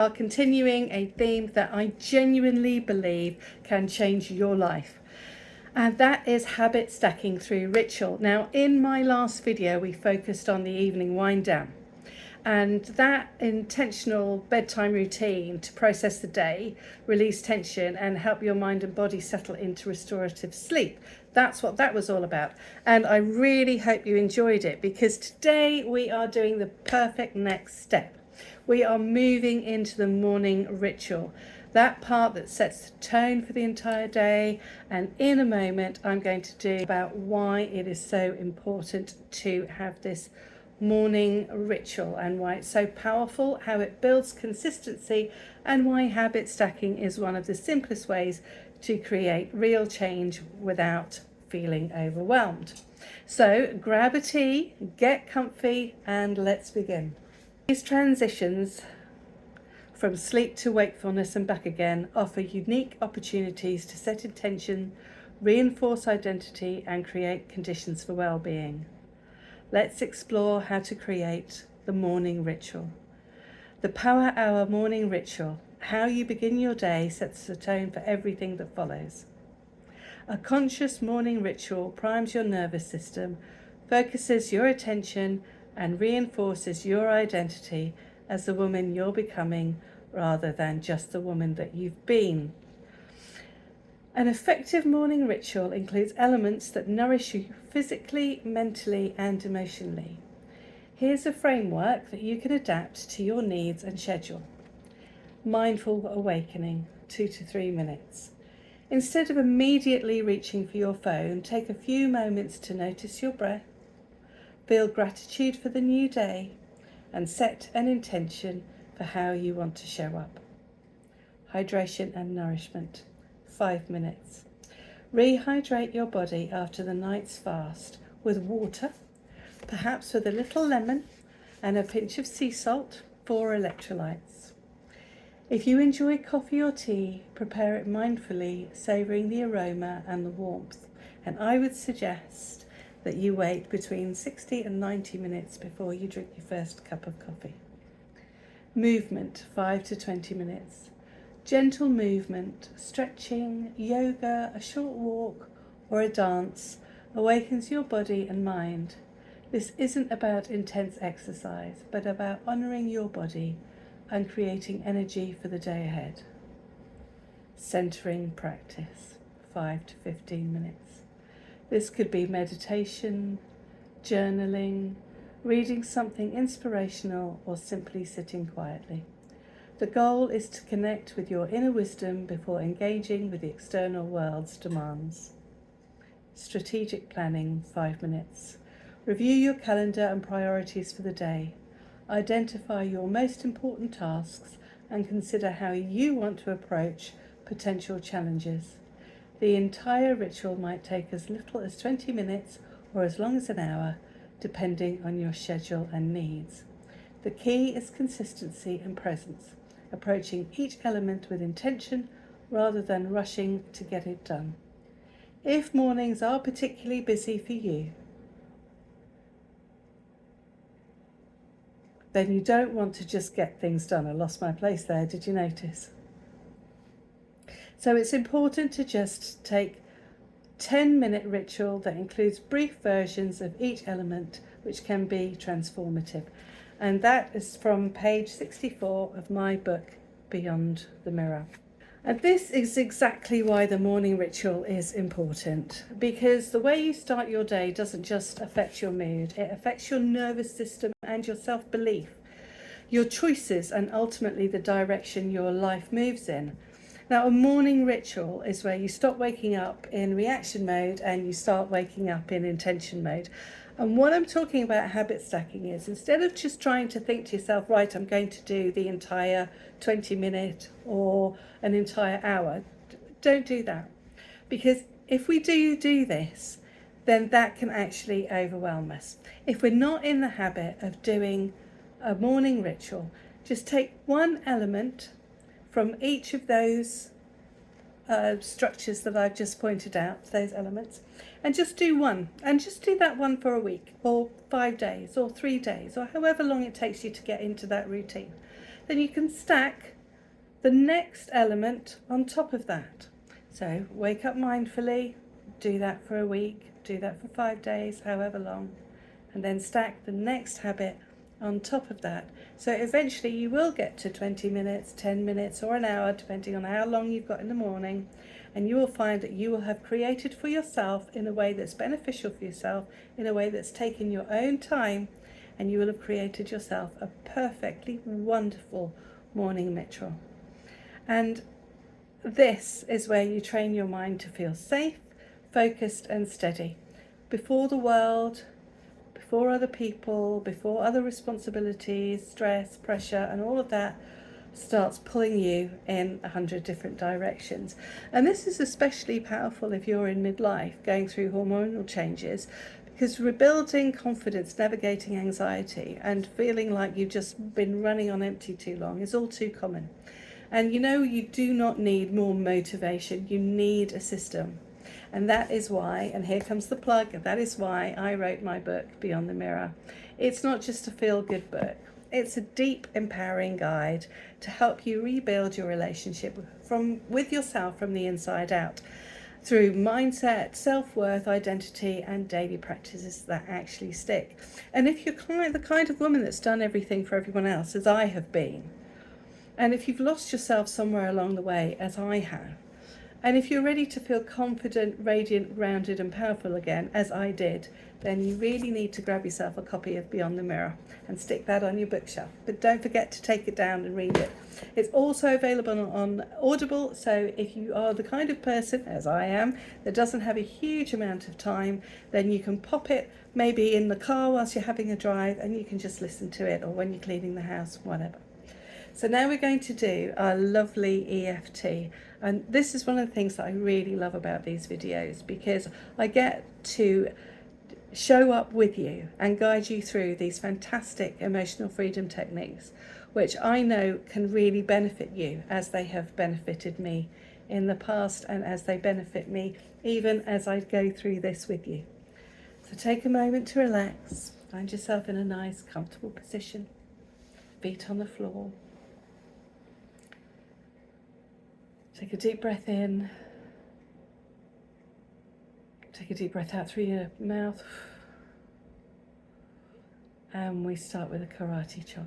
Are continuing a theme that I genuinely believe can change your life, and that is habit stacking through ritual. Now, in my last video we focused on the evening wind down, and that intentional bedtime routine to process the day, release tension and help your mind and body settle into restorative sleep. That's what that was all about, and I really hope you enjoyed it, because today we are doing the perfect next step. We are moving into the morning ritual, that part that sets the tone for the entire day. And in a moment, I'm going to do about why it is so important to have this morning ritual and why it's so powerful, how it builds consistency, and why habit stacking is one of the simplest ways to create real change without feeling overwhelmed. So grab a tea, get comfy, and let's begin. These transitions from sleep to wakefulness and back again offer unique opportunities to set intention, reinforce identity, and create conditions for well-being. Let's explore how to create the morning ritual. The Power Hour morning ritual. How you begin your day sets the tone for everything that follows. A conscious morning ritual primes your nervous system, focuses your attention, and reinforces your identity as the woman you're becoming rather than just the woman that you've been. An effective morning ritual includes elements that nourish you physically, mentally, and emotionally. Here's a framework that you can adapt to your needs and schedule. Mindful awakening, 2 to 3 minutes. Instead of immediately reaching for your phone, take a few moments to notice your breath, feel gratitude for the new day, and set an intention for how you want to show up. Hydration and nourishment, 5 minutes. Rehydrate your body after the night's fast with water, perhaps with a little lemon and a pinch of sea salt for electrolytes. If you enjoy coffee or tea, prepare it mindfully, savouring the aroma and the warmth. And I would suggest that you wait between 60 and 90 minutes before you drink your first cup of coffee. Movement, 5 to 20 minutes. Gentle movement, stretching, yoga, a short walk, or a dance awakens your body and mind. This isn't about intense exercise, but about honouring your body and creating energy for the day ahead. Centering practice, 5 to 15 minutes. This could be meditation, journaling, reading something inspirational, or simply sitting quietly. The goal is to connect with your inner wisdom before engaging with the external world's demands. Strategic planning, 5 minutes. Review your calendar and priorities for the day. Identify your most important tasks and consider how you want to approach potential challenges. The entire ritual might take as little as 20 minutes or as long as an hour, depending on your schedule and needs. The key is consistency and presence, approaching each element with intention rather than rushing to get it done. If mornings are particularly busy for you, then you don't want to just get things done. I lost my place there, did you notice? So it's important to just take 10-minute ritual that includes brief versions of each element, which can be transformative. And that is from page 64 of my book, Beyond the Mirror. And this is exactly why the morning ritual is important, because the way you start your day doesn't just affect your mood, it affects your nervous system and your self-belief, your choices, and ultimately the direction your life moves in. Now, a morning ritual is where you stop waking up in reaction mode and you start waking up in intention mode. And what I'm talking about habit stacking is, instead of just trying to think to yourself, right, I'm going to do the entire 20-minute or an entire hour, don't do that. Because if we do this, then that can actually overwhelm us. If we're not in the habit of doing a morning ritual, just take one element from each of those structures that I've just pointed out, those elements, and just do one, and just do that one for a week or 5 days or 3 days or however long it takes you to get into that routine. then you can stack the next element on top of that. So wake up mindfully, do that for a week, do that for 5 days, however long, and then stack the next habit on top of that. So eventually you will get to 20 minutes, 10 minutes or an hour, depending on how long you've got in the morning, and you will find that you will have created for yourself in a way that's beneficial for yourself, in a way that's taken your own time, and you will have created yourself a perfectly wonderful morning ritual. And this is where you train your mind to feel safe, focused and steady. Before the world, before other people, before other responsibilities, stress, pressure and all of that starts pulling you in 100 different directions. And this is especially powerful if you're in midlife, going through hormonal changes, because rebuilding confidence, navigating anxiety and feeling like you've just been running on empty too long is all too common. And you know, you do not need more motivation, you need a system. And that is why, and here comes the plug, that is why I wrote my book, Beyond the Mirror. It's not just a feel-good book. It's a deep, empowering guide to help you rebuild your relationship with yourself from the inside out through mindset, self-worth, identity, and daily practices that actually stick. And if you're the kind of woman that's done everything for everyone else, as I have been, and if you've lost yourself somewhere along the way, as I have, and if you're ready to feel confident, radiant, grounded and powerful again, as I did, then you really need to grab yourself a copy of Beyond the Mirror and stick that on your bookshelf. But don't forget to take it down and read it. It's also available on Audible, so if you are the kind of person, as I am, that doesn't have a huge amount of time, then you can pop it maybe in the car whilst you're having a drive and you can just listen to it, or when you're cleaning the house, whatever. So now we're going to do our lovely EFT, and this is one of the things that I really love about these videos, because I get to show up with you and guide you through these fantastic emotional freedom techniques, which I know can really benefit you as they have benefited me in the past and as they benefit me even as I go through this with you. So take a moment to relax, find yourself in a nice comfortable position, feet on the floor. Take a deep breath in, take a deep breath out through your mouth, and we start with a karate chop.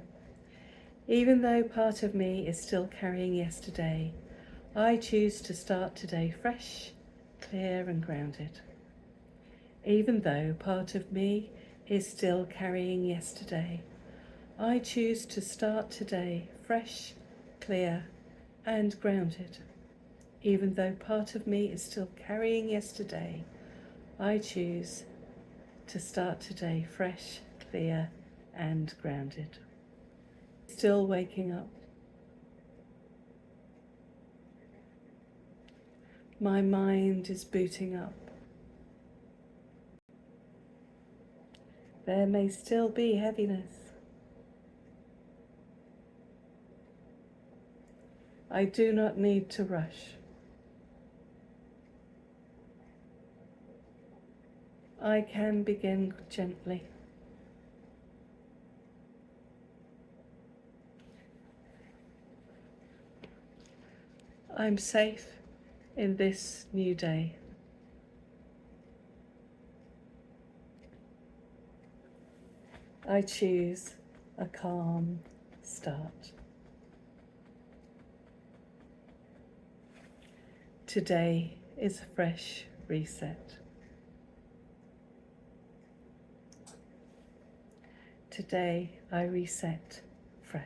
Even though part of me is still carrying yesterday, I choose to start today fresh, clear and grounded. Even though part of me is still carrying yesterday, I choose to start today fresh, clear and grounded. Even though part of me is still carrying yesterday, I choose to start today fresh, clear and grounded. Still waking up. My mind is booting up. There may still be heaviness. I do not need to rush. I can begin gently. I'm safe in this new day. I choose a calm start. Today is a fresh reset. Today I reset fresh.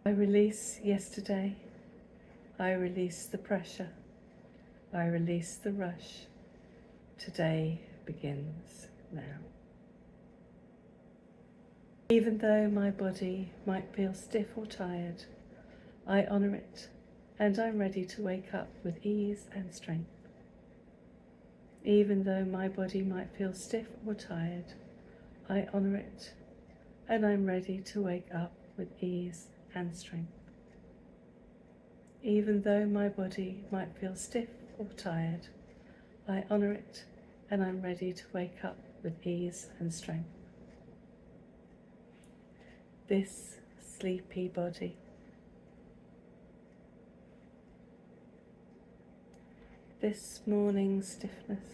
I release yesterday. I release the pressure. I release the rush. Today begins now. Even though my body might feel stiff or tired, I honour it, and I'm ready to wake up with ease and strength. Even though my body might feel stiff or tired, I honour it, and I'm ready to wake up with ease and strength. Even though my body might feel stiff or tired, I honour it, and I'm ready to wake up with ease and strength. this sleepy body. This morning stiffness.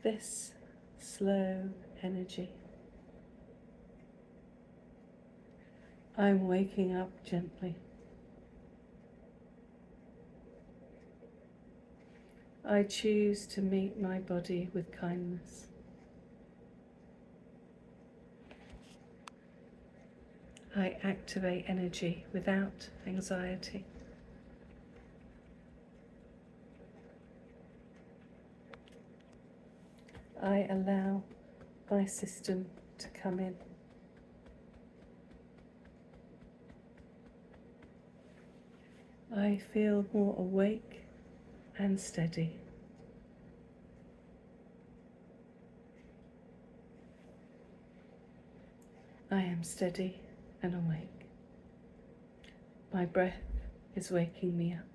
This slow energy. I'm waking up gently. I choose to meet my body with kindness. I activate energy without anxiety. I allow my system to come in. I feel more awake and steady. I am steady and awake. My breath is waking me up.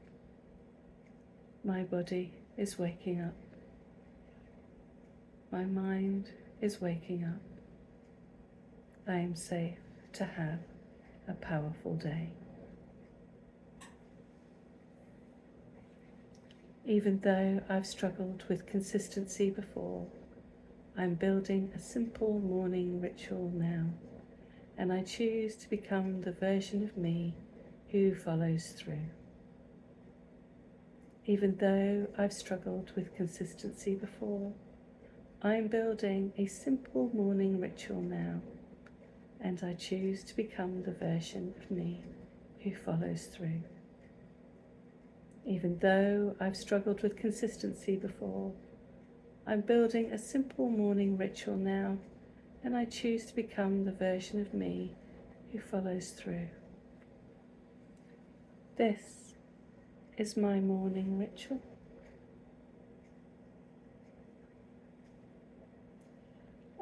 My body is waking up. My mind is waking up. I am safe to have a powerful day. Even though I've struggled with consistency before, I'm building a simple morning ritual now, and I choose to become the version of me who follows through. Even though I've struggled with consistency before, I'm building a simple morning ritual now, and I choose to become the version of me who follows through. Even though I've struggled with consistency before, I'm building a simple morning ritual now, and I choose to become the version of me who follows through. This is my morning ritual.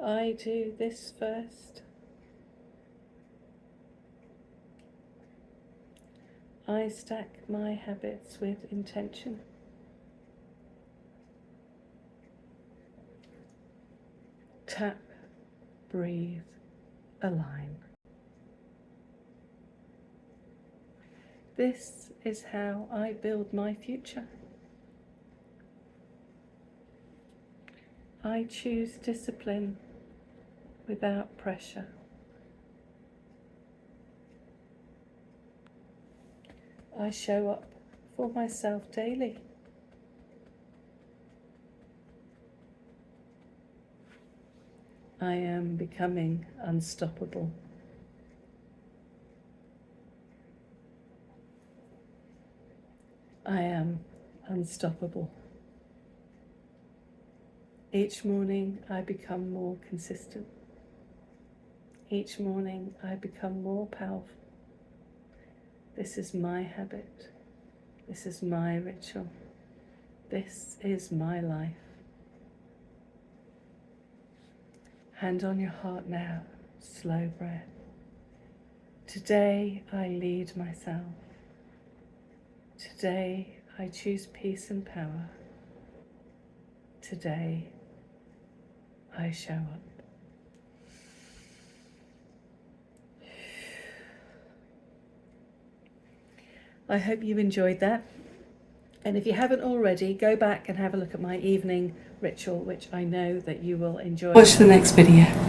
I do this first. I stack my habits with intention. Tap, breathe, align. This is how I build my future. I choose discipline without pressure. I show up for myself daily. I am becoming unstoppable. I am unstoppable. Each morning I become more consistent. Each morning I become more powerful. This is my habit. This is my ritual. This is my life. Hand on your heart now, slow breath. Today I lead myself. Today I choose peace and power. Today I show up. I hope you enjoyed that. And if you haven't already, go back and have a look at my evening ritual, which I know that you will enjoy. Watch the next video.